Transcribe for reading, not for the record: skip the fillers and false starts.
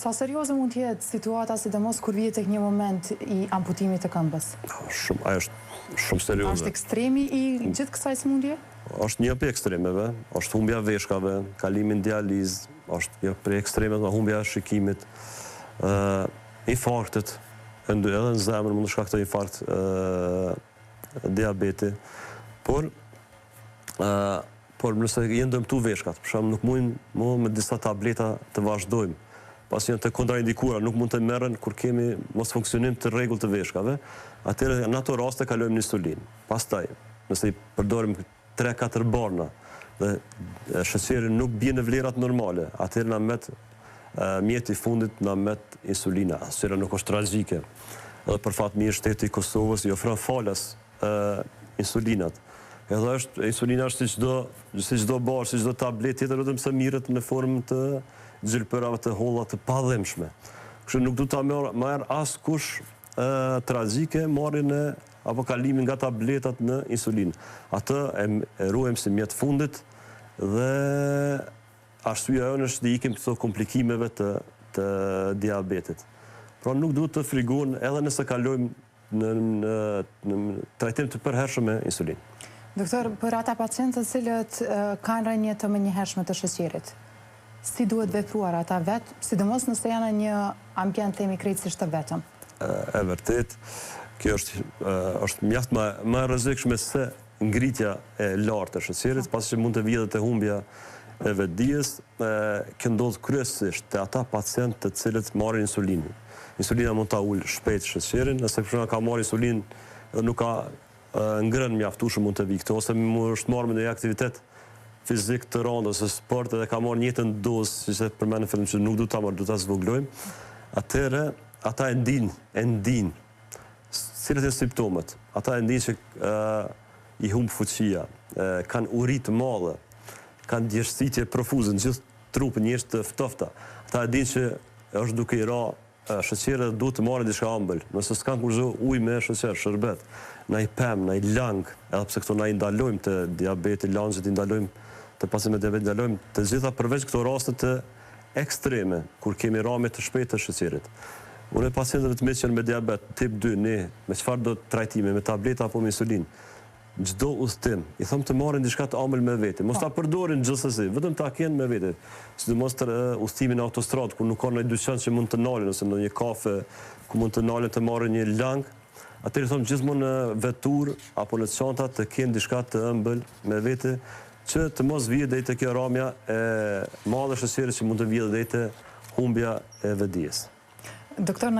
Sa serioze mund të jetë situata, sidomos kur vije tek një moment i amputimit të këmbës? Ajo është shumë serioze. Është ekstremi i gjithë kësaj sëmundje? Është një prej ekstremeve, është humbja veshkave, kalimi në dializë, është një prej ekstremeve, humbja e shikimit, infarktet, edhe në zemër mund të shkaktoj infarkt, diabeti, por nëse jenë dëmtu veshkat, për shembull nuk mund me disa tableta të vazhdojmë, pas janë të kontraindikuara, nuk mund të merren kur kemi mos funksionim të rregullt të veshkave, atëherë në ato raste kalojmë në insulinë. Pastaj, nëse i përdorim 3-4 barna dhe sheqeri nuk bie në vlerat normale, atëherë na met mjeti i fundit na met insulina. Asira nuk është tragjike. Edhe për fat mirë shteti i Kosovës i ofron falas insulinat. Edhe insulina është si çdo barë, si çdo tabletë tjetër, vetëm se mirët në formë të gjilpërave të holla të padhemshme. Kështu nuk duhet ta marr askush tragjike marrjen apo kalimin nga tabletat në insulinë. Atë e ruajmë si mjet fundit dhe arsyeja jonë është të ikim këto komplikimeve të diabetit. Pra nuk duhet të frigohen edhe nëse kalojmë në trajtim të përhershëm me insulinë. Doktor, për ata pacientët cilët kanë rënje të menjëhershme të sheqerit, si duhet vepruar ata vetë, sidomos nëse janë në një ambient themi krejtësisht të vetëm? E vërtet, kjo është mjaft më e rrezikshme se ngritja e lartë të sheqerit, pasi që mund të vijë edhe te humbja e vetdijes, kjo ndodh kryesisht te ata pacientë të cilët marrin insulinë. Insulina mund ta ulë shpejt sheqerin, nëse persona ka marrë insulinë dhe nuk ka ngrën mjaftueshëm mund të vijë këto, ose është marrë me një aktivitet fizik të rëndë ose sport edhe ka marrë njëjtën dozë, siç e përmendëm në fillim që nuk duhet ta marrë, duhet ta zvoglojmë. Atëherë ata e ndin cilat janë simptomat. Ata e ndin që i humb fuqia, kanë uri të madhe, kanë djersitje profuze në gjithë trupin, njerëz të ftofta. Ata e din që është duke i ra sheqeri dhe duhet të marrë diçka ëmbël. Nëse s'kan kurrë ujë me sheqer, shërbet, na i pem, na i lang, edhe pse këto na i ndalojmë të diabeti, langjet i ndalojmë të pacientëve me diabet, ndalojmë të gjitha përveç këto raste të ekstreme, kur kemi rrëmje të shpejtë të sheqerit. Unë pacientëve të mi që janë me diabet tip 2, ne me çfarë do trajtime, me tableta apo me insulinë, çdo udhtim, i them të marrin diçka të ëmbël me vete, mos ta përdorin gjithsesi, vetëm ta kenë me vete. Sidomos të udhtimin në autostradë, ku nuk ka ndonjë dyqan që mund të nalen, ose ndonjë kafe ku mund të nalen të marrin një lang, atëherë them gjithmonë në vetur apo në çanta të kenë diçka të ëmbël me vete, që të mos vijë deri te kjo rrëmja e madhe sheqerit që mund të vijë deri te humbja e vetdijes. Doktor,